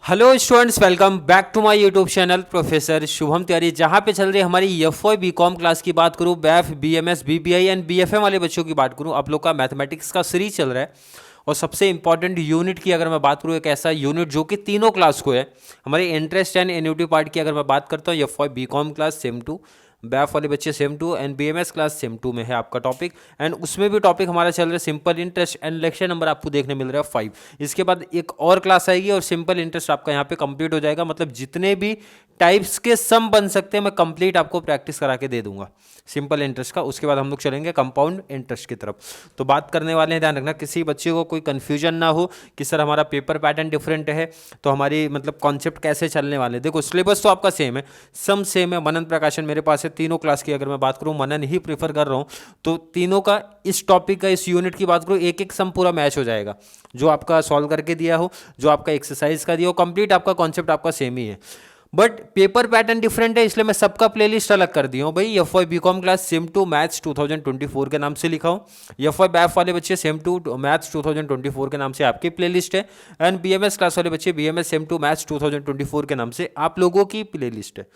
Hello students, welcome back to my YouTube channel professor Shubham Tiwari, जहाँ पे चल रही है हमारी एफ बीकॉम क्लास की बात करूँ, BAIF BMS BBI and BFA वाले बच्चों की बात करूँ। आप लोग का मैथमेटिक्स का सीरीज चल रहा है और सबसे इंपॉर्टेंट यूनिट की अगर मैं बात करूँ, एक ऐसा यूनिट जो कि तीनों क्लास को है। हमारे इंटरेस्ट एंड एन्युटी पार्ट की अगर मैं बात करता हूँ, F B Com class sem two, BAF वाले बच्चे sem two and BMS class sem two में है आपका टॉपिक। एंड उसमें भी टॉपिक हमारा चल रहा है simple interest and lecture number आपको देखने मिल रहा है 5। इसके बाद एक और क्लास आएगी और सिंपल इंटरेस्ट आपका यहाँ पे कंप्लीट हो जाएगा। मतलब जितने भी टाइप्स के सम बन सकते हैं मैं कंप्लीट आपको प्रैक्टिस करा के दे दूंगा सिंपल इंटरेस्ट का। उसके बाद हम लोग चलेंगे कंपाउंड इंटरेस्ट की तरफ। तो बात करने वाले हैं, ध्यान रखना किसी बच्चे को कोई कंफ्यूजन ना हो कि सर हमारा पेपर पैटर्न डिफरेंट है तो हमारी मतलब कॉन्सेप्ट कैसे चलने वाले। देखो सिलेबस तो आपका सेम है, सम सेम है। मनन प्रकाशन मेरे पास है तीनों क्लास की। अगर मैं बात करूँ मनन ही प्रीफर कर रहा हूँ तो तीनों का इस टॉपिक का इस यूनिट की बात करूँ, एक एक सम पूरा मैच हो जाएगा। जो आपका सॉल्व करके दिया हो, जो आपका एक्सरसाइज का दिया हो, कंप्लीट आपका कॉन्सेप्ट आपका सेम ही है। बट पेपर पैटर्न डिफरेंट है, इसलिए मैं सबका प्लेलिस्ट अलग कर दिया हूँ भाई। F Y B Com class sem two maths 2024 के नाम से लिखा हूँ। एफ वाई बैफ वाले बच्चे सेम टू मैथ्स 2024 के नाम से आपकी प्लेलिस्ट है। एंड बीएमएस क्लास वाले बच्चे बीएमएस सेम टू मैथ्स 2024 के नाम से आप लोगों की प्लेलिस्ट है।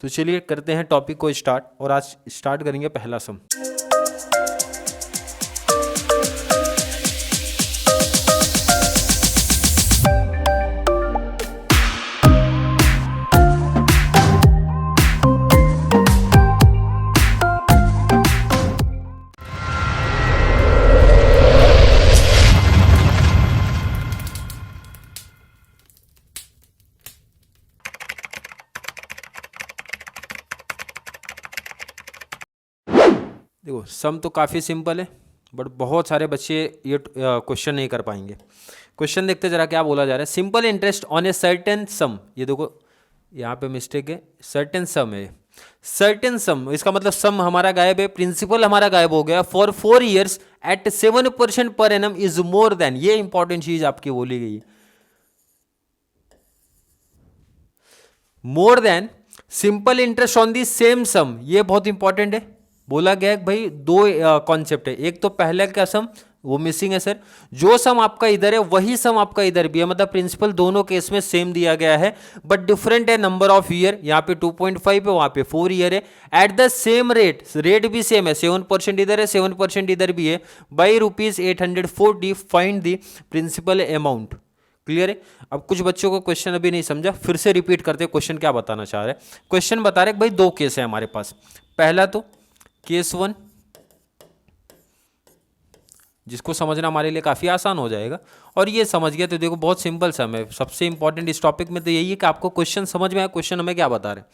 तो चलिए करते हैं टॉपिक को स्टार्ट, और आज स्टार्ट करेंगे पहला सम। देखो सम तो काफ़ी सिंपल है, बट बहुत सारे बच्चे ये क्वेश्चन नहीं कर पाएंगे। क्वेश्चन देखते जरा क्या बोला जा रहा है। Simple interest on a certain सम, ये देखो यहाँ पे मिस्टेक है, सर्टेन सम है। सर्टेन सम इसका मतलब सम हमारा गायब है, प्रिंसिपल हमारा गायब हो गया। फॉर 4 ईयर्स एट 7% पर एनम इज मोर देन, ये इंपॉर्टेंट चीज आपकी बोली गई, more than simple interest on the same sum. ये बहुत इंपॉर्टेंट है। बोला गया है भाई दो कॉन्सेप्ट है, एक तो पहले का सम वो मिसिंग है सर। जो सम आपका इधर है वही सम आपका इधर भी है, मतलब प्रिंसिपल दोनों केस में सेम दिया गया है, बट डिफरेंट है नंबर ऑफ ईयर। यहाँ पे 2.5 है, वहां पे 4 ईयर है। At the same rate, rate भी सेम है, 7% इधर है 7% इधर भी है। By ₹840 find the principal amount. Clear है। अब कुछ बच्चों को क्वेश्चन अभी नहीं समझा, फिर से रिपीट करते हैं क्वेश्चन क्या बताना चाह रहे हैं। क्वेश्चन बता रहे भाई दो केस है हमारे पास। पहला तो केस 1, जिसको समझना हमारे लिए काफ़ी आसान हो जाएगा, और ये समझ गया तो देखो बहुत सिंपल सम है। सबसे इंपॉर्टेंट इस टॉपिक में तो यही है कि आपको क्वेश्चन समझ में आए, क्वेश्चन हमें क्या बता रहे हैं।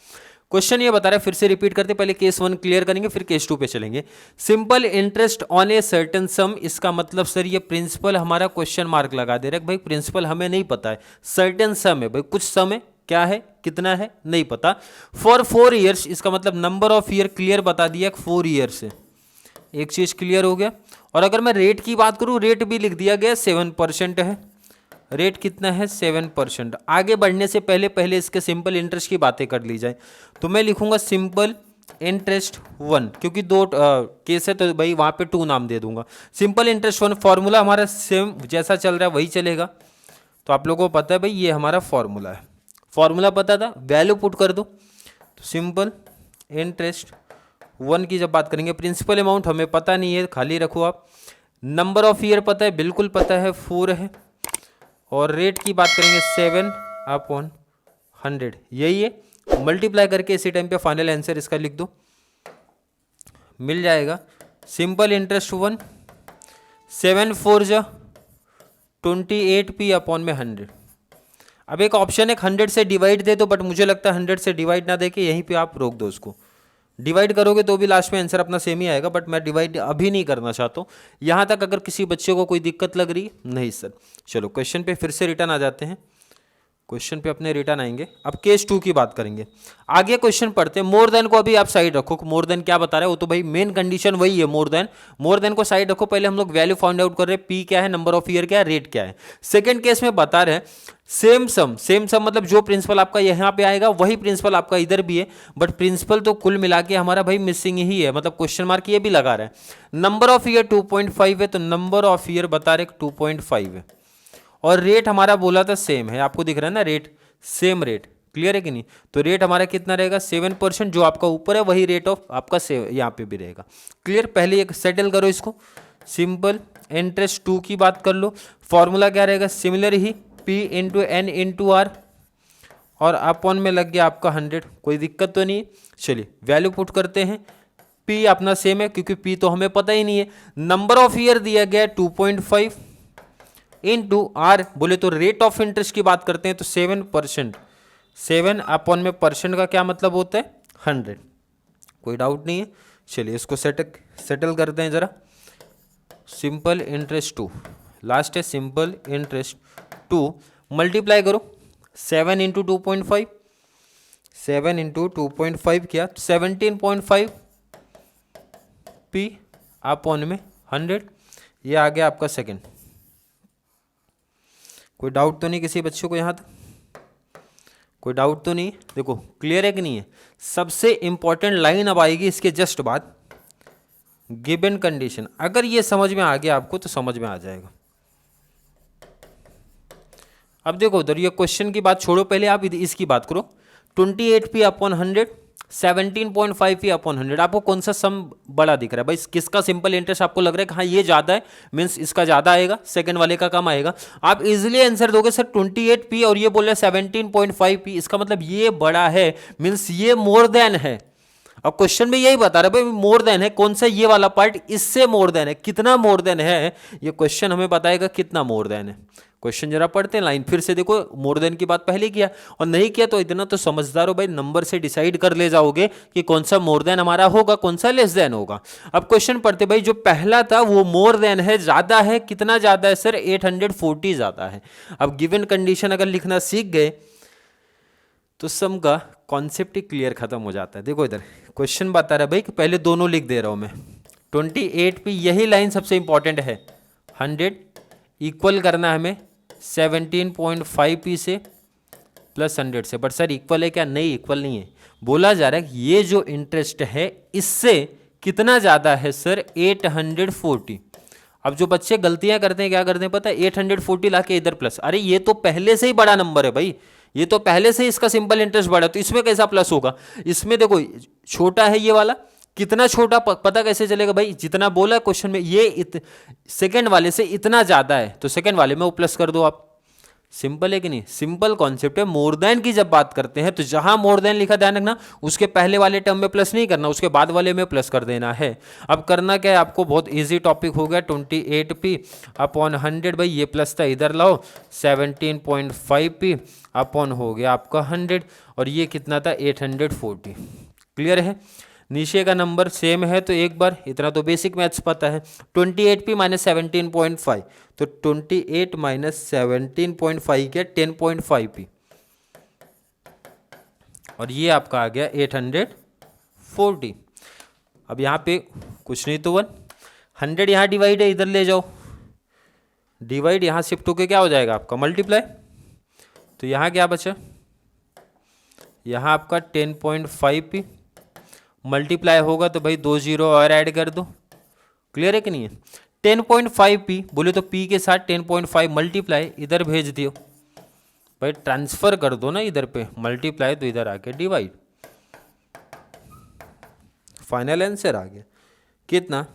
क्वेश्चन ये बता रहे हैं, फिर से रिपीट करते, पहले केस 1 क्लियर करेंगे फिर केस 2 पे चलेंगे। Simple interest on a certain सम, इसका मतलब सर ये प्रिंसिपल हमारा क्वेश्चन मार्क लगा दे रहे हैं भाई, प्रिंसिपल हमें नहीं पता है, सर्टेन सम है भाई, कुछ सम है, क्या है कितना है नहीं पता। फॉर 4 ईयर्स, इसका मतलब नंबर ऑफ ईयर क्लियर बता दिया 4 ईयर से, एक चीज क्लियर हो गया। और अगर मैं रेट की बात करूं, रेट भी लिख दिया गया 7% है। रेट कितना है 7%। आगे बढ़ने से पहले पहले इसके सिंपल इंटरेस्ट की बातें कर ली जाए तो मैं लिखूंगा सिंपल इंटरेस्ट 1, क्योंकि दो केस है तो भाई वहां पे 2 नाम दे दूंगा। सिंपल इंटरेस्ट 1 फॉर्मूला हमारा सेम जैसा चल रहा है वही चलेगा। तो आप लोगों को पता है भाई ये हमारा फॉर्मूला है, फॉर्मूला पता था, वैल्यू पुट कर दो। तो सिंपल इंटरेस्ट 1 की जब बात करेंगे, प्रिंसिपल अमाउंट हमें पता नहीं है, खाली रखो आप। नंबर ऑफ ईयर पता है, बिल्कुल पता है 4 है। और रेट की बात करेंगे 7/100, यही है। मल्टीप्लाई करके इसी टाइम पे फाइनल आंसर इसका लिख दो, मिल जाएगा। सिंपल इंटरेस्ट 1 7 4 जा 28p/100। अब एक ऑप्शन है 100 से डिवाइड दे दो, बट मुझे लगता है 100 से डिवाइड ना दे के यहीं पे आप रोक दो उसको। डिवाइड करोगे तो भी लास्ट में आंसर अपना सेम ही आएगा, बट मैं डिवाइड अभी नहीं करना चाहता हूँ। यहाँ तक अगर किसी बच्चे को कोई दिक्कत लग रही है नहीं सर। चलो क्वेश्चन पे फिर से रिटर्न आ जाते हैं। क्वेश्चन पे अपने रिटर्न आएंगे, अब केस 2 की बात करेंगे। आगे क्वेश्चन पढ़ते हैं। मोर देन को अभी आप साइड रखो, मोर देन क्या बता रहे हैं वो तो भाई मेन कंडीशन वही है, मोर देन को साइड रखो। पहले हम लोग वैल्यू फाइंड आउट कर रहे हैं, पी क्या है, नंबर ऑफ ईयर क्या है, रेट क्या है। सेकंड केस में बता रहे हैं सेम सम मतलब जो प्रिंसिपल आपका यहाँ पे आएगा वही प्रिंसिपल आपका इधर भी है, बट प्रिंसिपल तो कुल मिला के हमारा भाई मिसिंग ही है, मतलब क्वेश्चन मार्क ये भी लगा रहा है। नंबर ऑफ ईयर 2.5 है, तो नंबर ऑफ ईयर बता रहे 2.5 है। और रेट हमारा बोला था सेम है, आपको दिख रहा है ना, रेट सेम रेट, क्लियर है कि नहीं। तो रेट हमारा कितना रहेगा 7%, जो आपका ऊपर है वही रेट ऑफ आपका यहाँ पे भी रहेगा, क्लियर। पहले एक सेटल करो इसको, सिंपल इंटरेस्ट 2 की बात कर लो। फॉर्मूला क्या रहेगा, सिमिलर ही P into N into R, और अपॉन में लग गया आपका 100, कोई दिक्कत तो नहीं है। चलिए वैल्यू पुट करते हैं, P अपना सेम है क्योंकि P तो हमें पता ही नहीं है। नंबर ऑफ ईयर दिया गया 2.5 इंटू आर, बोले तो रेट ऑफ इंटरेस्ट की बात करते हैं तो 7%, 7 अपॉन में परसेंट का क्या मतलब होता है 100, कोई डाउट नहीं है। चलिए इसको सेटल करते हैं जरा। सिंपल इंटरेस्ट 2, लास्ट है सिंपल इंटरेस्ट 2, मल्टीप्लाई करो 7 इंटू 2.5, 7 इंटू 2.5 किया 17.5 P अपॉन में 100, ये आ गया आपका सेकंड। कोई डाउट तो नहीं किसी बच्चों को यहाँ तक, कोई डाउट तो नहीं, देखो क्लियर है कि नहीं है। सबसे इंपॉर्टेंट लाइन अब आएगी इसके जस्ट बाद, गिवन कंडीशन। अगर ये समझ में आ गया आपको तो समझ में आ जाएगा। अब देखो उधर ये क्वेश्चन की बात छोड़ो, पहले आप इसकी बात करो। 28P अपॉन 100, 17.5P अपॉन 100, आपको कौन सा सम बड़ा दिख रहा है भाई, किसका सिंपल इंटरेस्ट आपको लग रहा है कि हाँ ये ज़्यादा है, मीन्स इसका ज़्यादा आएगा, सेकंड वाले का कम आएगा। आप इजीली आंसर दोगे सर 28P और ये बोल रहे 17.5P, इसका मतलब ये बड़ा है, मीन्स ये मोर देन है। अब क्वेश्चन में यही बता रहा है भाई मोर देन है, कौन सा ये वाला पार्ट इससे मोर देन है, कितना मोर देन है, ये क्वेश्चन हमें बताएगा कितना मोर देन है। क्वेश्चन जरा पढ़ते हैं लाइन फिर से, देखो मोर देन की बात पहले किया और नहीं किया तो इतना तो समझदार हो भाई, नंबर से डिसाइड कर ले जाओगे कि कौन सा मोर देन हमारा होगा, कौन सा लेस देन होगा। अब क्वेश्चन पढ़ते भाई, जो पहला था वो मोर देन है, ज्यादा है, कितना ज्यादा है सर 840 ज्यादा है। अब गिवन कंडीशन अगर लिखना सीख गए तो सम का कॉन्सेप्ट ही क्लियर खत्म हो जाता है। देखो इधर क्वेश्चन बता रहा है भाई कि पहले दोनों लिख दे रहा हूं मैं, 28P, यही लाइन सबसे इंपॉर्टेंट है, 100 इक्वल करना है हमें 17.5P से प्लस 100 से, बट सर इक्वल है क्या, नहीं इक्वल नहीं है। बोला जा रहा है कि ये जो इंटरेस्ट है इससे कितना ज़्यादा है सर 840। अब जो बच्चे गलतियां करते हैं क्या करते हैं पता है, 840 लाके इधर प्लस, अरे ये तो पहले से ही बड़ा नंबर है भाई, ये तो पहले से ही इसका सिंपल इंटरेस्ट बड़ा, तो इसमें कैसा प्लस होगा। इसमें देखो छोटा है ये वाला, कितना छोटा पता कैसे चलेगा भाई, जितना बोला क्वेश्चन में ये सेकंड वाले से इतना ज्यादा है तो सेकंड वाले में वो प्लस कर दो आप। सिंपल है कि नहीं, सिंपल कॉन्सेप्ट है। मोर देन की जब बात करते हैं तो जहां मोर देन लिखा ध्यान रखना, उसके पहले वाले टर्म में प्लस नहीं करना, उसके बाद वाले में प्लस कर देना है। अब करना क्या है आपको, बहुत इजी टॉपिक हो गया, 28P अपॉन 100, भाई ये प्लस था इधर लाओ, 17.5P अपॉन हो गया आपका 100, और ये कितना था 840, क्लियर है। नीचे का नंबर सेम है तो एक बार इतना तो बेसिक मैथ्स पता है, 28P माइनस 17.5, तो 28 माइनस 17.5 क्या 10.5P, और ये आपका आ गया 840। अब यहाँ पे कुछ नहीं तो 100 यहाँ डिवाइड है, इधर ले जाओ, डिवाइड यहाँ शिफ्ट होके क्या हो जाएगा आपका मल्टीप्लाई, तो यहाँ क्या बचा, यहाँ आपका 10.5P मल्टीप्लाई होगा तो भाई 2 जीरो और ऐड कर दो, क्लियर है कि नहीं है। 10.5P बोले तो P के साथ 10.5 मल्टीप्लाई इधर भेज दियो भाई, ट्रांसफर कर दो ना इधर पे, मल्टीप्लाई तो इधर आके डिवाइड, फाइनल आंसर आ गया कितना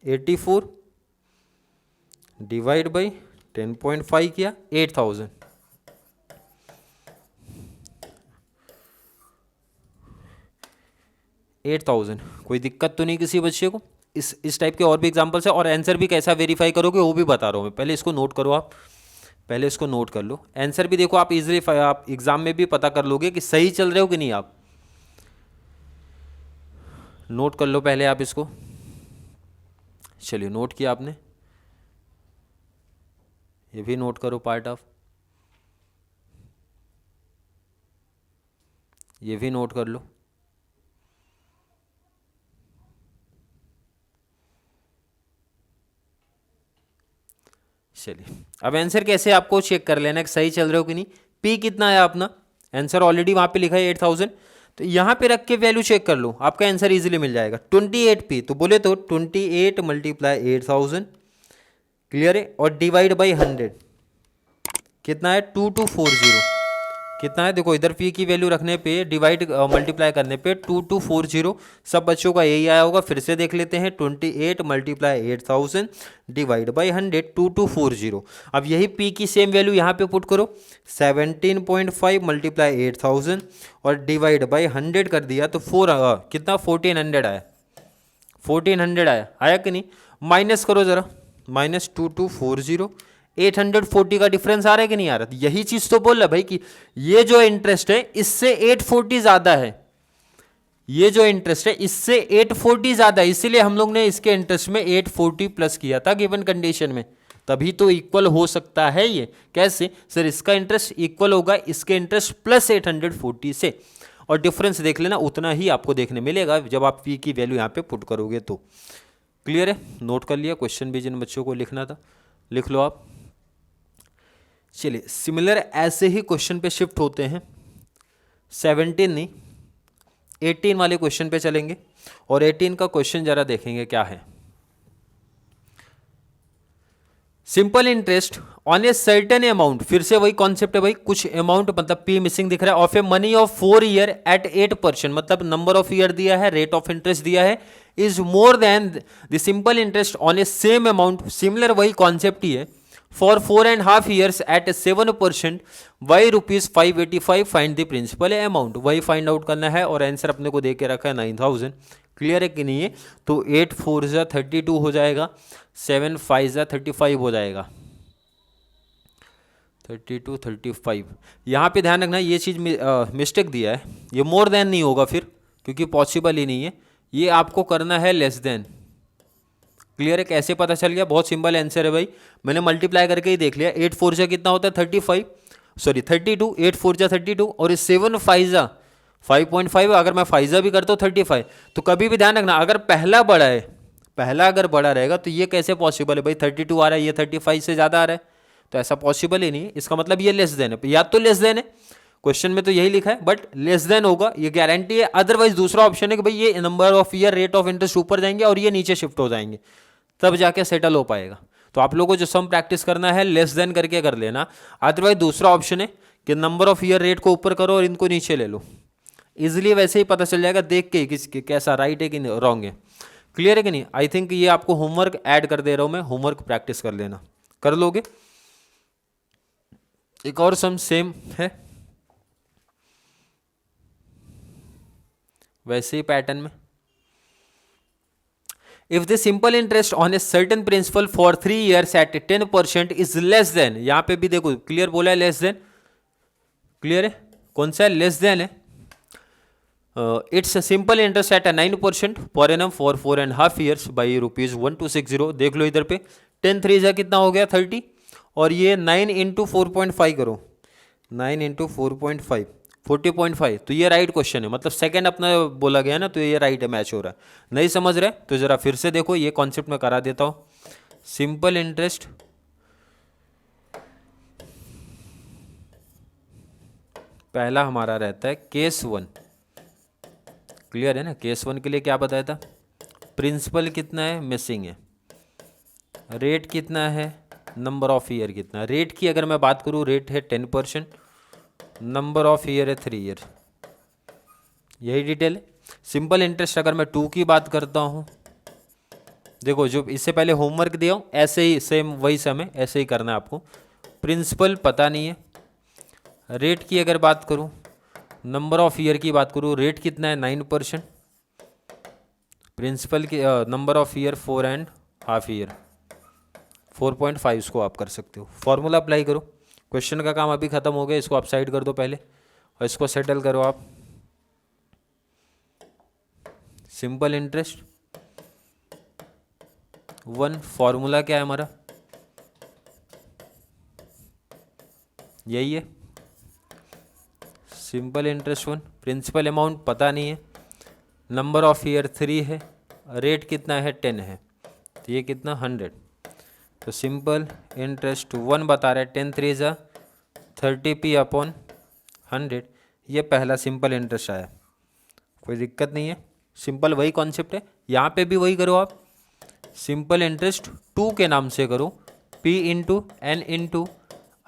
84 डिवाइड बाई 10.5 किया 8000। कोई दिक्कत तो नहीं किसी बच्चे को। इस टाइप के और भी एग्जांपल्स है, और आंसर भी कैसा वेरीफाई करोगे वो भी बता रहा हूँ मैं, पहले इसको नोट करो आप, पहले इसको नोट कर लो। आंसर भी देखो आप इजीली आप एग्जाम में भी पता कर लोगे कि सही चल रहे हो कि नहीं, आप नोट कर लो पहले आप इसको। चलिए नोट किया आपने, ये भी नोट करो पार्ट ऑफ, ये भी नोट कर लो। चलिए अब आंसर कैसे आपको चेक कर लेना कि सही चल रहे हो कि नहीं। P कितना है अपना, आंसर ऑलरेडी वहां पे लिखा है 8000, तो यहां पे रख के वैल्यू चेक कर लो, आपका आंसर इजीली मिल जाएगा। 28P तो बोले तो 28 मल्टीप्लाई 8000, क्लियर है, और डिवाइड बाई 100 कितना है 2240, कितना है, देखो इधर पी की वैल्यू रखने पे डिवाइड मल्टीप्लाई करने पे 2240, सब बच्चों का यही आया होगा। फिर से देख लेते हैं, 28 मल्टीप्लाई 8000 डिवाइड बाई 100, 2240। अब यही पी की सेम वैल्यू यहाँ पे पुट करो, 17.5 मल्टीप्लाई 8000 और डिवाइड बाई 100 कर दिया तो कितना 1400 आया, 1400 आया कि नहीं। माइनस करो ज़रा, माइनस 2240, 840 का डिफरेंस आ रहा है कि नहीं आ रहा। यही चीज तो बोल रहा भाई कि ये जो इंटरेस्ट है इससे 840 ज्यादा है, ये जो इंटरेस्ट है इससे 840 ज्यादा है, इसीलिए हम लोग ने इसके इंटरेस्ट में 840 प्लस किया था गिवन कंडीशन में, तभी तो इक्वल हो सकता है ये। कैसे सर, इसका इंटरेस्ट इक्वल होगा इसके इंटरेस्ट प्लस 840 से, और डिफरेंस देख लेना उतना ही आपको देखने मिलेगा जब आप पी की वैल्यू यहाँ पे पुट करोगे तो। क्लियर है, नोट कर लिया, क्वेश्चन भी जिन बच्चों को लिखना था लिख लो आप। चलिए सिमिलर ऐसे ही क्वेश्चन पे शिफ्ट होते हैं, 17 नहीं 18 वाले क्वेश्चन पे चलेंगे, और 18 का क्वेश्चन जरा देखेंगे क्या है। Simple interest on a certain amount, फिर से वही कॉन्सेप्ट है भाई, कुछ अमाउंट मतलब पी मिसिंग दिख रहा है, of a money of 4 year at 8%, मतलब नंबर ऑफ ईयर दिया है, रेट ऑफ इंटरेस्ट दिया है, is more than the simple interest on a same amount, similar वही कॉन्सेप्ट ही है, for 4.5 years at 7%, Y ₹585, find the principal amount, वही find out करना है, और आंसर अपने को दे के रखा है 9000। क्लियर है कि नहीं है, तो 8 4 जा 32 हो जाएगा, 7 5 जा 35 हो जाएगा, 32 35। यहाँ पे ध्यान रखना ये चीज़ मिस्टेक दिया है, ये मोर देन नहीं होगा फिर, क्योंकि पॉसिबल ही नहीं है, ये आपको करना है लेस देन। क्लियर है, कैसे पता चल गया, बहुत सिंपल आंसर है भाई, मैंने मल्टीप्लाई करके ही देख लिया, 8 4 जा कितना होता है 35, सॉरी 32, 8 4 जा 32, और इस 7 5 जा 5.5, अगर मैं फाइजा भी करता हूँ 35, तो कभी भी ध्यान रखना अगर पहला बड़ा है, पहला अगर बड़ा रहेगा तो ये कैसे पॉसिबल है भाई, 32 आ रहा है, ये 35 से ज़्यादा आ रहा है, तो ऐसा पॉसिबल ही नहीं है, इसका मतलब ये लेस देन है, या तो लेस देन है, क्वेश्चन में तो यही लिखा है, बट लेस देन होगा, ये गारंटी है। अदरवाइज दूसरा ऑप्शन है कि भाई ये number of year rate of interest ऊपर जाएंगे और ये नीचे शिफ्ट हो जाएंगे, तब जाके सेटल हो पाएगा। तो आप लोगों को जो सम प्रैक्टिस करना है लेस देन करके कर लेना, अदरवाइज दूसरा ऑप्शन है कि नंबर ऑफ ईयर रेट को ऊपर करो और इनको नीचे ले लो, इजिली वैसे ही पता चल जाएगा देख के किसके कैसा राइट है कि रॉन्ग है। क्लियर है कि नहीं, आई थिंक ये आपको होमवर्क ऐड कर दे रहा हूं मैं, होमवर्क प्रैक्टिस कर लेना, कर लोगे। एक और सम सेम है वैसे ही पैटर्न में, if the simple interest on a certain principal for 3 years at 10% is less than, यहां पे भी देखो क्लियर बोला है लेस देन, क्लियर है कौन सा है लेस देन है, it's simple interest eight 9% per annum for 4.5 years by ₹1260। देख लो इधर पे 10 3 जा कितना हो गया 30, और ये 9 × 4.5 करो, 9 × 4.5 40.5, तो ये राइट क्वेश्चन है, मतलब सेकंड अपना बोला गया ना, तो ये राइट है, मैच हो रहा है। नहीं समझ रहे तो जरा फिर से देखो, ये कॉन्सेप्ट में करा देता हूँ। सिंपल इंटरेस्ट पहला हमारा रहता है केस 1, क्लियर है ना, केस 1 के लिए क्या बताया था, प्रिंसिपल कितना है मिसिंग है, रेट कितना है, नंबर ऑफ ईयर कितना, रेट की अगर मैं बात करूँ रेट है 10%, नंबर ऑफ ईयर है 3 year, यही डिटेल है। सिंपल इंटरेस्ट अगर मैं 2 की बात करता हूँ, देखो जो इससे पहले होमवर्क दिया हूँ ऐसे ही सेम वही समय ऐसे ही करना है आपको, प्रिंसिपल पता नहीं है, रेट की अगर बात करूँ, नंबर ऑफ ईयर की बात करूँ, रेट कितना है 9%, प्रिंसिपल की नंबर ऑफ ईयर 4.5 year 4.5, इसको आप कर सकते हो, फॉर्मूला अप्लाई करो। क्वेश्चन का काम अभी खत्म हो गया, इसको आप साइड कर दो पहले और इसको सेटल करो आप। सिंपल इंटरेस्ट 1, फॉर्मूला क्या है हमारा, यही है सिंपल इंटरेस्ट 1, प्रिंसिपल अमाउंट पता नहीं है, नंबर ऑफ ईयर 3 है, रेट कितना है 10 है, तो ये कितना 100, तो सिंपल इंटरेस्ट 1 बता रहा है 10 3 जा 30p/100, ये पहला सिंपल इंटरेस्ट आया, कोई दिक्कत नहीं है, सिंपल वही कॉन्सेप्ट है, यहाँ पे भी वही करो आप, सिंपल इंटरेस्ट 2 के नाम से करो, p × n ×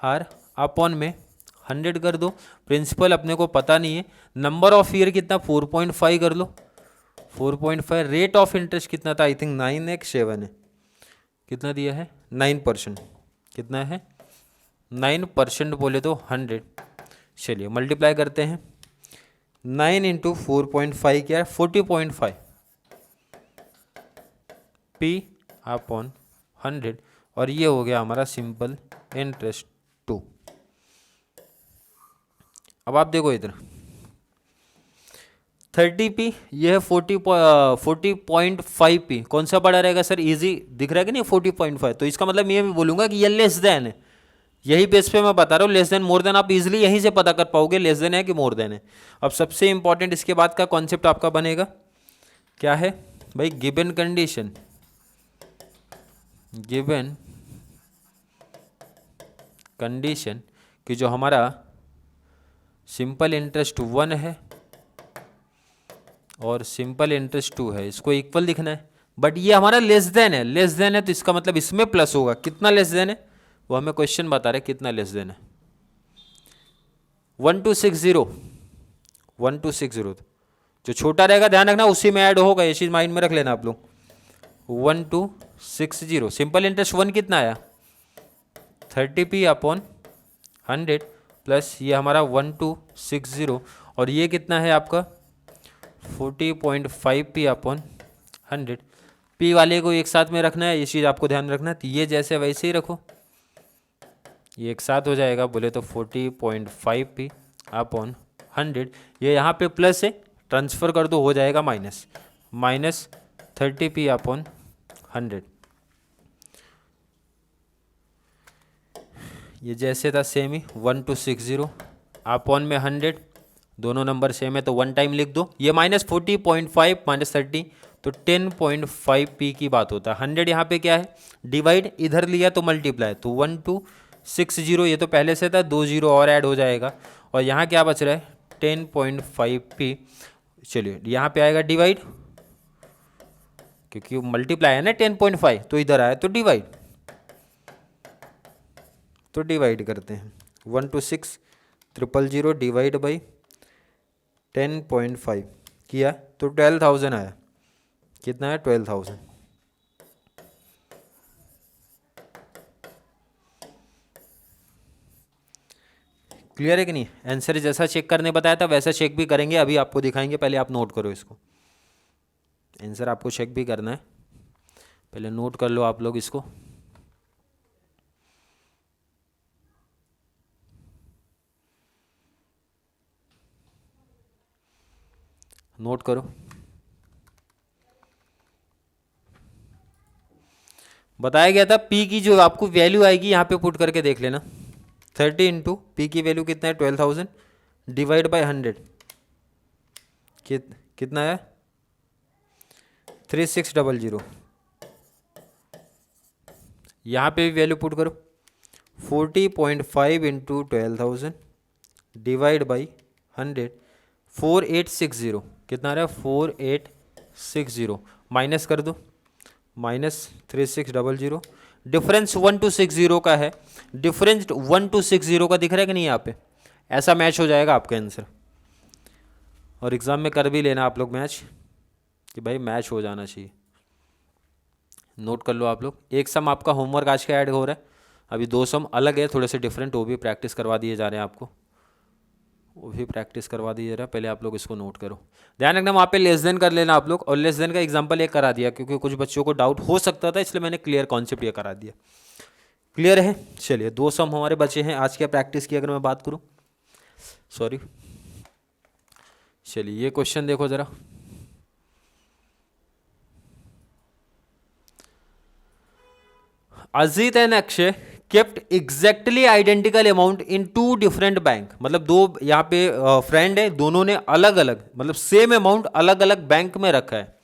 r/में 100 कर दो, प्रिंसिपल अपने को पता नहीं है, नंबर ऑफ ईयर कितना 4.5 कर लो, 4.5, रेट ऑफ इंटरेस्ट कितना था, आई थिंक 9 है 7 है, कितना दिया है 9%, कितना है 9% बोले तो 100, चलिए मल्टीप्लाई करते हैं, 9 इंटू 4.5 क्या है 40.5 P अपॉन 100, और ये हो गया हमारा सिंपल इंटरेस्ट 2। अब आप देखो इधर 30P, ये है 40.5P, कौन सा बड़ा रहेगा सर, इजी दिख रहा है कि नहीं 40.5, तो इसका मतलब ये भी बोलूँगा कि ये लेस देन है, यही बेस पे मैं बता रहा हूँ, लेस देन मोर देन आप इजीली यहीं से पता कर पाओगे लेस देन है कि मोर देन है। अब सबसे इंपॉर्टेंट इसके बाद का कॉन्सेप्ट आपका बनेगा क्या है भाई, गिवन कंडीशन, गिवन कंडीशन कि जो हमारा सिंपल इंटरेस्ट 1 है और सिंपल इंटरेस्ट 2 है, इसको इक्वल लिखना है, बट ये हमारा लेस देन है, लेस देन है तो इसका मतलब इसमें प्लस होगा, कितना लेस देन है वो हमें क्वेश्चन बता रहे कितना लेस देन है, 1260, 1260, जो छोटा रहेगा ध्यान रखना उसी में ऐड होगा, ये चीज माइंड में रख लेना आप लोग, 1260, सिंपल इंटरेस्ट 1 कितना आया 30P अपॉन 100 प्लस ये हमारा 1260, और ये कितना है आपका 40.5P अपॉन 100, P वाले को एक साथ में रखना है, ये चीज़ आपको ध्यान रखना है, तो ये जैसे वैसे ही रखो, ये एक साथ हो जाएगा बोले तो 40.5P अपॉन 100, ये यहाँ पे प्लस है ट्रांसफ़र कर दो हो जाएगा माइनस, माइनस 30P अपॉन 100, ये जैसे था सेम ही 1260 अपॉन में 100, दोनों नंबर सेम है तो 1 टाइम लिख दो, ये माइनस 40.5 माइनस 30 तो 10.5P की बात होता है, 100 यहाँ पे क्या है डिवाइड, इधर लिया तो मल्टीप्लाई, तो 1260, ये तो पहले से था, 2 0 और ऐड हो जाएगा, और यहाँ क्या बच रहा है 10.5P, चलिए यहाँ पे आएगा डिवाइड, क्योंकि मल्टीप्लाई है ना 10.5 तो इधर आया तो डिवाइड, तो डिवाइड करते हैं 126,000 डिवाइड बाई 10.5 किया तो 12,000 आया, कितना है 12,000, क्लियर है कि नहीं, आंसर जैसा चेक करने बताया था वैसा चेक भी करेंगे, अभी आपको दिखाएंगे, पहले आप नोट करो इसको, आंसर आपको चेक भी करना है, पहले नोट कर लो आप लोग इसको, नोट करो, बताया गया था P की जो आपको वैल्यू आएगी यहाँ पे पुट करके देख लेना, 30 इंटू P की वैल्यू कितना है 12,000 डिवाइड बाई 100, कितना है 3600, यहाँ पे भी वैल्यू पुट करो 40.5 इंटू 12,000 डिवाइड बाई 100, 4860, कितना आ रहा है 4860, माइनस कर दो, माइनस 3600, डिफरेंस 1260 का है, डिफरेंस 1260 का दिख रहा है कि नहीं यहाँ पे, ऐसा मैच हो जाएगा आपका आंसर, और एग्जाम में कर भी लेना आप लोग मैच, कि भाई मैच हो जाना चाहिए, नोट कर लो आप लोग, एक सम आपका होमवर्क आज का ऐड हो रहा है, अभी 2 सम अलग है थोड़े से डिफरेंट, वो भी प्रैक्टिस करवा दिए जा रहे हैं आपको, वो भी प्रैक्टिस करवा दिया जा रहा है, पहले आप लोग इसको नोट करो, ध्यान रखना वहाँ पे लेस देन कर लेना आप लोग, और लेस देन का एग्जांपल एक करा दिया क्योंकि कुछ बच्चों को डाउट हो सकता था, इसलिए मैंने क्लियर कॉन्सेप्ट ये करा दिया, क्लियर है। चलिए 2 सम हमारे बचे हैं आज के प्रैक्टिस की, अगर मैं बात करूँ, सॉरी, चलिए ये क्वेश्चन देखो ज़रा, Ajit and Akshay kept exactly identical amount in 2 different bank, मतलब 2 यहाँ पे फ्रेंड है, दोनों ने अलग अलग मतलब सेम अमाउंट अलग अलग बैंक में रखा है,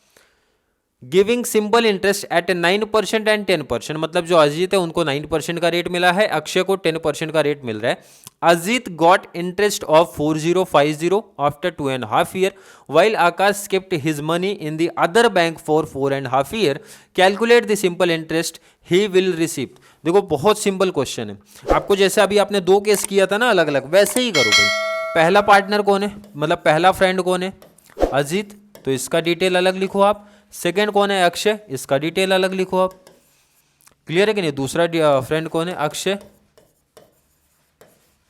giving simple interest eight 9% and 10%, मतलब जो अजीत है उनको 9% का रेट मिला है, अक्षय को 10% का रेट मिल रहा है। Ajit got interest of 4050 after 2.5 years, while Akash kept his money in the other bank for 4.5 years. Calculate the simple interest he will receive. देखो बहुत सिंपल क्वेश्चन है, आपको जैसे अभी आपने 2 केस किया था ना अलग अलग, वैसे ही करो भाई। पहला पार्टनर कौन है, मतलब पहला फ्रेंड कौन है, अजीत, तो इसका डिटेल अलग लिखो आप। सेकंड कौन है, अक्षय, इसका डिटेल अलग लिखो आप। क्लियर है कि नहीं। दूसरा फ्रेंड कौन है, अक्षय,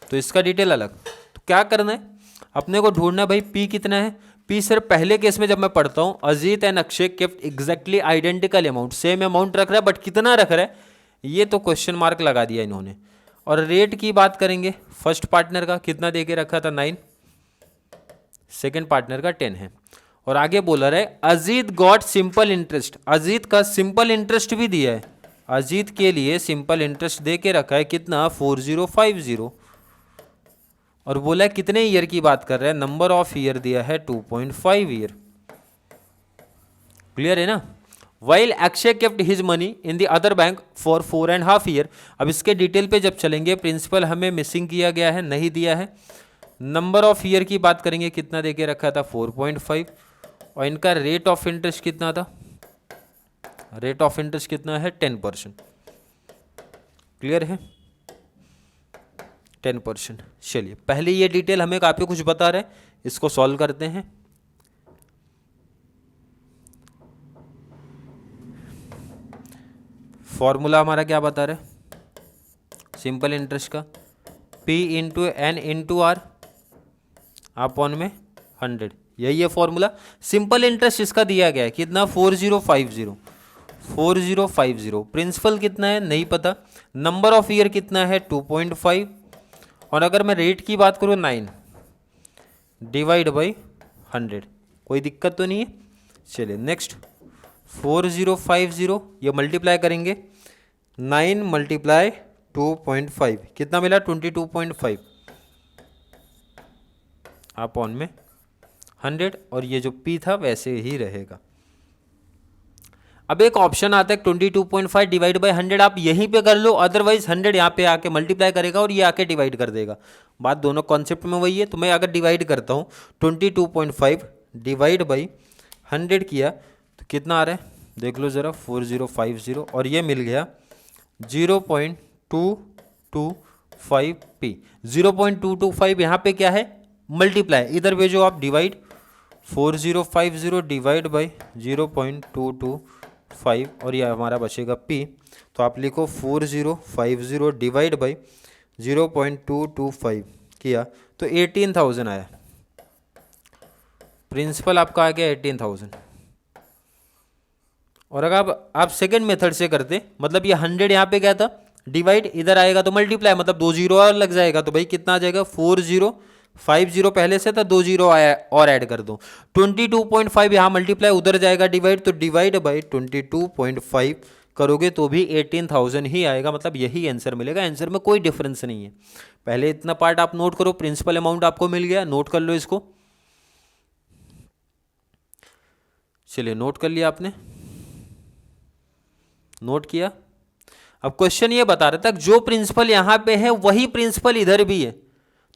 तो इसका डिटेल अलग। तो क्या करना है, अपने को ढूंढना है भाई पी कितना है। पी सिर्फ पहले केस में जब मैं पढ़ता हूँ, Ajit and Akshay kept exactly identical amount, same amount रख रहा है, बट कितना रख रहा है ये तो क्वेश्चन मार्क लगा दिया इन्होंने। और रेट की बात करेंगे, फर्स्ट पार्टनर का कितना दे के रखा था 9, सेकेंड पार्टनर का 10 है। और आगे बोला रहा है Ajit got simple interest, Ajit का सिंपल इंटरेस्ट भी दिया है, अजीत के लिए सिंपल इंटरेस्ट दे के रखा है कितना 4050। और बोला है कितने ईयर की बात कर रहे हैं, नंबर ऑफ ईयर दिया है 2.5 ईयर। क्लियर है ना। While Akshay kept his money in the other bank for 4.5 year. अब इसके डिटेल पे जब चलेंगे, प्रिंसिपल हमें मिसिंग किया गया है, नहीं दिया है। नंबर ऑफ ईयर की बात करेंगे, कितना देके रखा था 4.5। और इनका रेट ऑफ इंटरेस्ट कितना था, रेट ऑफ इंटरेस्ट कितना है 10%। क्लियर है 10%। चलिए पहले ये डिटेल हमें काफी कुछ बता रहे हैं, इसको सॉल्व करते हैं। फॉर्मूला हमारा क्या बता रहे हैं सिंपल इंटरेस्ट का, P into N into R upon में 100, यही है फॉर्मूला। सिंपल इंटरेस्ट इसका दिया गया है कितना 4050, 4050। प्रिंसिपल कितना है नहीं पता, नंबर ऑफ ईयर कितना है 2.5। और अगर मैं रेट की बात करूँ 9 डिवाइड बाई 100, कोई दिक्कत तो नहीं है। चलिए नेक्स्ट 4050 ये मल्टीप्लाई करेंगे, 9 मल्टीप्लाई 2.5 कितना मिला 22.5 अपॉन में 100। और ये जो P था वैसे ही रहेगा। अब एक ऑप्शन आता है 22.5 डिवाइड बाई 100, आप यहीं पे कर लो, अदरवाइज 100 यहाँ पे आके मल्टीप्लाई करेगा और ये आके डिवाइड कर देगा। बात दोनों कॉन्सेप्ट में वही है। तो मैं अगर डिवाइड करता हूँ 22.5 डिवाइड बाई 100 किया तो कितना आ रहा है देख लो ज़रा 4050, और ये मिल गया 0.225P। 0.225 यहाँ पे क्या है मल्टीप्लाई, इधर भेजो आप डिवाइड, 4050 डिवाइड बाई 0.225 और यह हमारा बचेगा P। तो आप लिखो 4050 डिवाइड बाई 0.225 किया तो 18,000 आया। प्रिंसिपल आपका आ गया 18,000। और अगर आप सेकेंड मेथड से करते, मतलब ये 100 यहाँ पे क्या था डिवाइड, इधर आएगा तो मल्टीप्लाई, मतलब 2 जीरो और लग जाएगा। तो भाई कितना आ जाएगा 4050 पहले से था, 2 जीरो आया और ऐड कर दो, 22.5 यहाँ मल्टीप्लाई, उधर जाएगा डिवाइड, तो डिवाइड बाई 22.5 करोगे तो भी 18,000 ही आएगा, मतलब यही आंसर मिलेगा। आंसर में कोई डिफरेंस नहीं है। पहले इतना पार्ट आप नोट करो, प्रिंसिपल अमाउंट आपको मिल गया, नोट कर लो इसको। चलिए नोट कर लिया आपने, नोट किया। अब क्वेश्चन ये बता रहा था जो प्रिंसिपल यहां पे है वही प्रिंसिपल इधर भी है,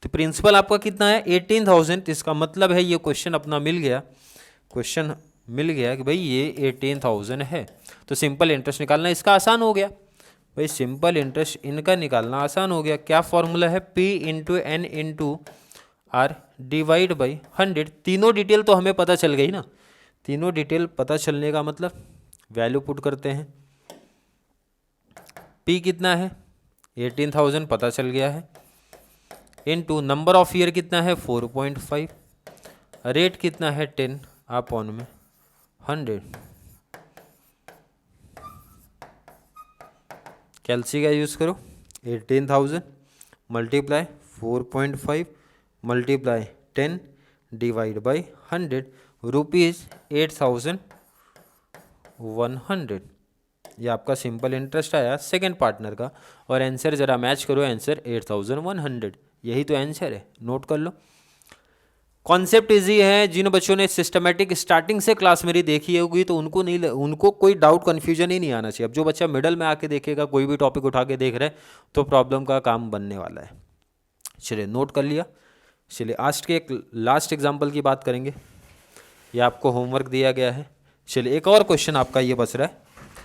तो प्रिंसिपल आपका कितना है 18,000। इसका मतलब है ये क्वेश्चन अपना मिल गया, क्वेश्चन मिल गया कि भाई ये 18,000 है। तो सिंपल इंटरेस्ट निकालना इसका आसान हो गया भाई, सिंपल इंटरेस्ट इनका निकालना आसान हो गया। क्या फॉर्मूला है P into N into R divide by 100। तीनों डिटेल तो हमें पता चल गई ना, तीनों डिटेल पता चलने का मतलब वैल्यू पुट करते हैं। P कितना है 18,000 पता चल गया है, इनटू नंबर ऑफ ईयर कितना है 4.5, रेट कितना है 10 अपॉन में 100। कैलसी का यूज़ करो, 18,000 multiply 4.5 multiply 10 divide by 100 rupees 8,100। ये आपका सिंपल इंटरेस्ट आया सेकंड पार्टनर का। और आंसर ज़रा मैच करो, आंसर 8,100, यही तो आंसर है, नोट कर लो। कॉन्सेप्ट इजी है, जिन बच्चों ने सिस्टमेटिक स्टार्टिंग से क्लास मेरी देखी होगी तो उनको कोई डाउट कन्फ्यूजन ही नहीं आना चाहिए। अब जो बच्चा मिडल में आके देखेगा, कोई भी टॉपिक उठा के देख रहा है तो प्रॉब्लम का काम बनने वाला है। चलिए नोट कर लिया। चलिए आज के एक लास्ट एग्जाम्पल की बात करेंगे, ये आपको होमवर्क दिया गया है। चलिए एक और क्वेश्चन आपका ये बच रहा है,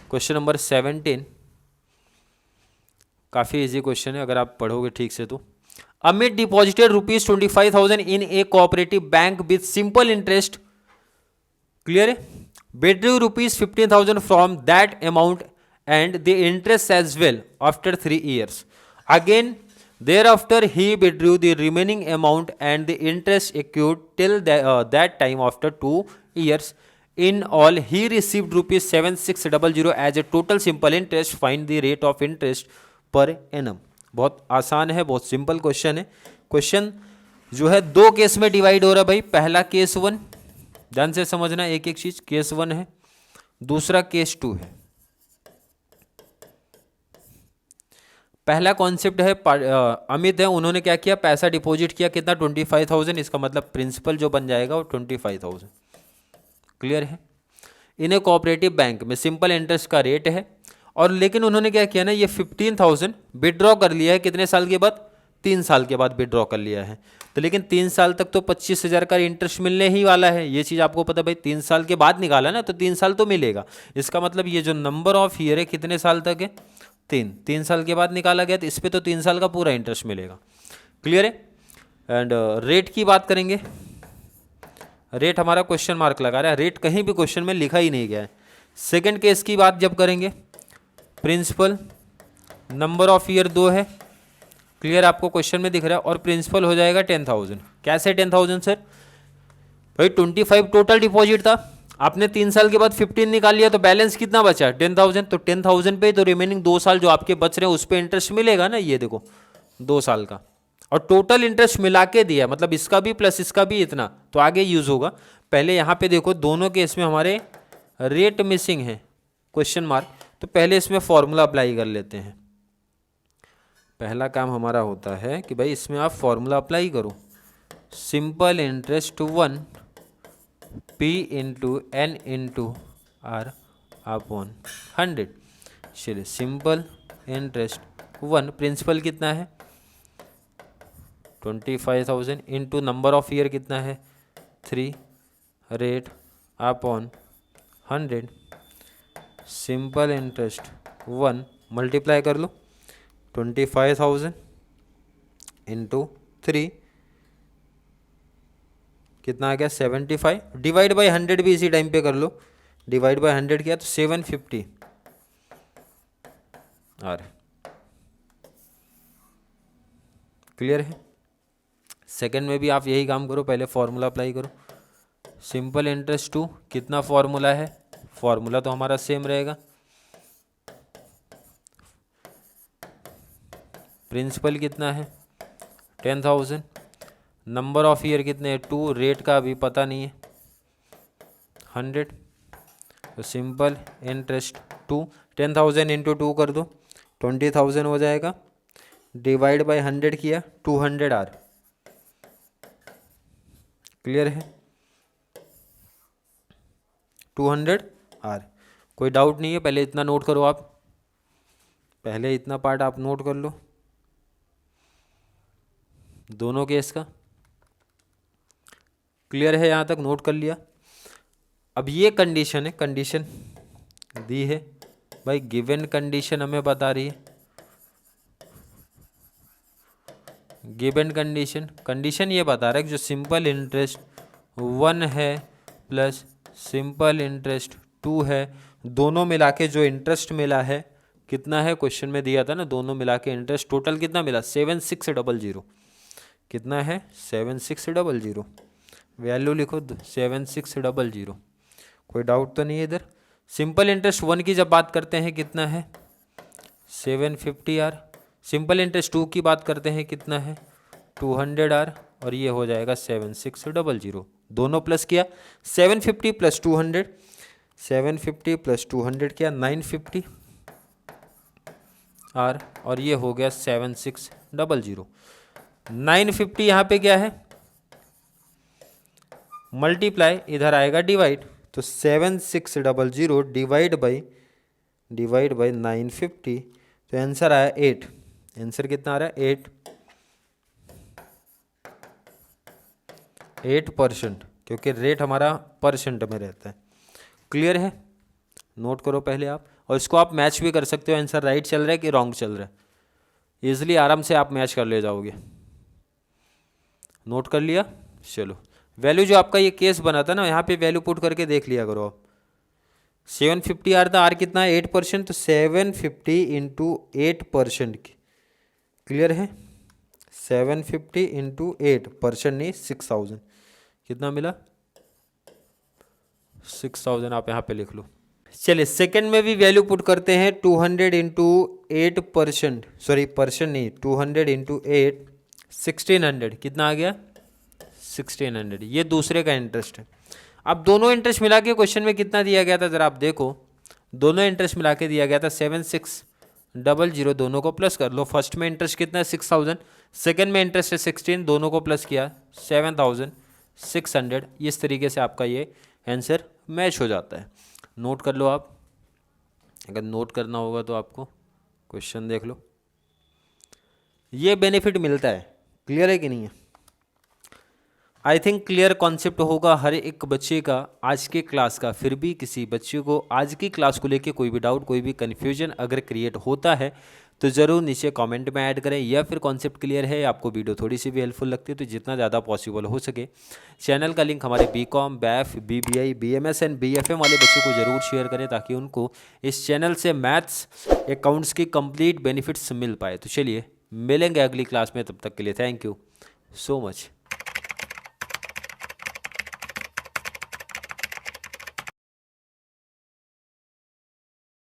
क्वेश्चन नंबर 17। काफ़ी इजी क्वेश्चन है अगर आप पढ़ोगे ठीक से तो। Amit deposited ₹25,000 in a cooperative bank with simple interest, clear है, withdrew ₹15,000 from that amount and the interest as well after 3 years. Again, thereafter he withdrew the remaining amount and the interest accrued till that time after 2 years. In all, he received ₹7600 as a total simple interest. Find the rate of interest per annum. बहुत आसान है, बहुत simple question है। Question जो है दो case में divide हो रहा है भाई। पहला केस 1, ध्यान से समझना एक एक चीज, केस 1 है, दूसरा केस 2 है। पहला कॉन्सेप्ट है अमित है, उन्होंने क्या किया, पैसा डिपॉजिट किया, कितना 25,000, इसका मतलब प्रिंसिपल जो बन जाएगा वो 25,000, क्लियर है। इन्हें कोऑपरेटिव बैंक में सिंपल इंटरेस्ट का रेट है, और लेकिन उन्होंने क्या किया ना, ये 15,000 विड्रॉ कर लिया है, कितने साल के बाद, 3 साल के बाद विड्रॉ कर लिया है। तो लेकिन 3 साल तक तो 25,000 का इंटरेस्ट मिलने ही वाला है, ये चीज़ आपको पता भाई। 3 साल के बाद निकाला ना तो 3 साल तो मिलेगा। इसका मतलब ये जो नंबर ऑफ ईयर है कितने साल तक है, 3 साल के बाद निकाला गया, तो इस पर तो 3 साल का पूरा इंटरेस्ट मिलेगा, क्लियर है। एंड रेट की बात करेंगे, रेट हमारा क्वेश्चन मार्क लगा रहा है, रेट कहीं भी क्वेश्चन में लिखा ही नहीं गया है। सेकेंड केस की बात जब करेंगे, प्रिंसिपल नंबर ऑफ ईयर 2 है, क्लियर, आपको क्वेश्चन में दिख रहा है, और प्रिंसिपल हो जाएगा 10,000। कैसे 10,000 सर, भाई 25 टोटल डिपॉजिट था, आपने 3 साल के बाद 15 निकाल लिया, तो बैलेंस कितना बचा, 10,000। तो 10,000 पे तो रिमेनिंग 2 साल जो आपके बच रहे हैं उस पर इंटरेस्ट मिलेगा ना, ये देखो 2 साल का, और टोटल इंटरेस्ट मिला के दिया, मतलब इसका भी प्लस इसका भी इतना, तो आगे यूज होगा। पहले यहाँ पे देखो दोनों केस में हमारे रेट मिसिंग है, क्वेश्चन मार्क, तो पहले इसमें फॉर्मूला अप्लाई कर लेते हैं। पहला काम हमारा होता है कि भाई इसमें आप फॉर्मूला अप्लाई करो, simple interest 1 P into N into R upon 100। चलिए, सिंपल इंटरेस्ट 1, प्रिंसिपल कितना है 25,000 इंटू नंबर ऑफ ईयर कितना है 3, rate upon 100, simple interest 1 multiply कर लो 25,000 इंटू 3, कितना आ गया 75, डिवाइड बाय 100 भी इसी टाइम पे कर लो, डिवाइड बाय 100 किया तो 750 आ रहा है, क्लियर है। सेकंड में भी आप यही काम करो, पहले फॉर्मूला अप्लाई करो, सिंपल इंटरेस्ट 2, कितना फॉर्मूला है, फॉर्मूला तो हमारा सेम रहेगा, प्रिंसिपल कितना है 10,000, नंबर ऑफ ईयर कितने हैं 2, रेट का अभी पता नहीं है 100, तो सिंपल इंटरेस्ट 2, 10,000 इंटू 2 कर दो 20,000 हो जाएगा, डिवाइड बाय 100 किया 200 आर, क्लियर है, 200 आर। कोई डाउट नहीं है, पहले इतना नोट करो आप, पहले इतना पार्ट आप नोट कर लो दोनों केस का, क्लियर है, यहाँ तक नोट कर लिया। अब ये कंडीशन है, कंडीशन दी है भाई, गिवन कंडीशन हमें बता रही है, गिवन कंडीशन, कंडीशन ये बता रहा है कि जो सिंपल इंटरेस्ट 1 है प्लस सिंपल इंटरेस्ट 2 है, दोनों मिला के जो इंटरेस्ट मिला है कितना है, क्वेश्चन में दिया था ना, दोनों मिला के इंटरेस्ट टोटल कितना मिला 7600, कितना है 7600, वैल्यू लिखो 7600, कोई डाउट तो नहीं है इधर। सिंपल इंटरेस्ट 1 की जब बात करते हैं कितना है 750 आर, सिंपल इंटरेस्ट 2 की बात करते हैं कितना है 200 आर, और ये हो जाएगा 7600, दोनों प्लस किया 750 प्लस 200, 750 प्लस 200 किया 950 आर, और ये हो गया 7600। 950 यहाँ पे क्या है मल्टीप्लाई, इधर आएगा डिवाइड, तो 7600 डिवाइड बाई 950, तो आंसर आया 8, आंसर कितना आ रहा है 8%, क्योंकि रेट हमारा परसेंट में रहता है, क्लियर है, नोट करो पहले आप, और इसको आप मैच भी कर सकते हो, आंसर राइट चल रहा है कि रॉन्ग चल रहा है, ईजिली आराम से आप मैच कर ले जाओगे। नोट कर लिया। चलो वैल्यू जो आपका ये केस बना था ना, यहाँ पे वैल्यू पुट करके देख लिया करो आप। 750 आर था, आर कितना है 8%, तो 750 इंटू 8% की क्लियर है। 750 इंटू 8% नहीं 6000, कितना मिला 6000, आप यहाँ पे लिख लो। चलिए सेकंड में भी वैल्यू पुट करते हैं। 200 इंटू 8%, सॉरी परसेंट नहीं, 200 इंटू 8 1600, कितना आ गया 1600। ये दूसरे का इंटरेस्ट है। अब दोनों इंटरेस्ट मिला के क्वेश्चन में कितना दिया गया था जरा आप देखो। दोनों इंटरेस्ट मिला के दिया गया था 7600, दोनों को प्लस कर लो। फर्स्ट में इंटरेस्ट कितना है 6000, सेकंड में इंटरेस्ट है 16, दोनों को प्लस किया 7600। इस तरीके से आपका ये आंसर मैच हो जाता है। नोट कर लो आप, अगर नोट करना होगा तो आपको क्वेश्चन देख लो। ये बेनिफिट मिलता है, क्लियर है कि नहीं है? आई थिंक क्लियर कॉन्सेप्ट होगा हर एक बच्चे का आज के क्लास का। फिर भी किसी बच्चे को आज की क्लास को लेके कोई भी डाउट, कोई भी कन्फ्यूजन अगर क्रिएट होता है तो ज़रूर नीचे कमेंट में ऐड करें, या फिर कॉन्सेप्ट क्लियर है, आपको वीडियो थोड़ी सी भी हेल्पफुल लगती है तो जितना ज़्यादा पॉसिबल हो सके चैनल का लिंक हमारे B Com, BAF, BBI, BMS and BFM वाले बच्चों को ज़रूर शेयर करें ताकि उनको इस चैनल से मैथ्स अकाउंट्स की कंप्लीट बेनिफिट्स मिल पाए। तो चलिए मिलेंगे अगली क्लास में, तब तक के लिए थैंक यू सो मच।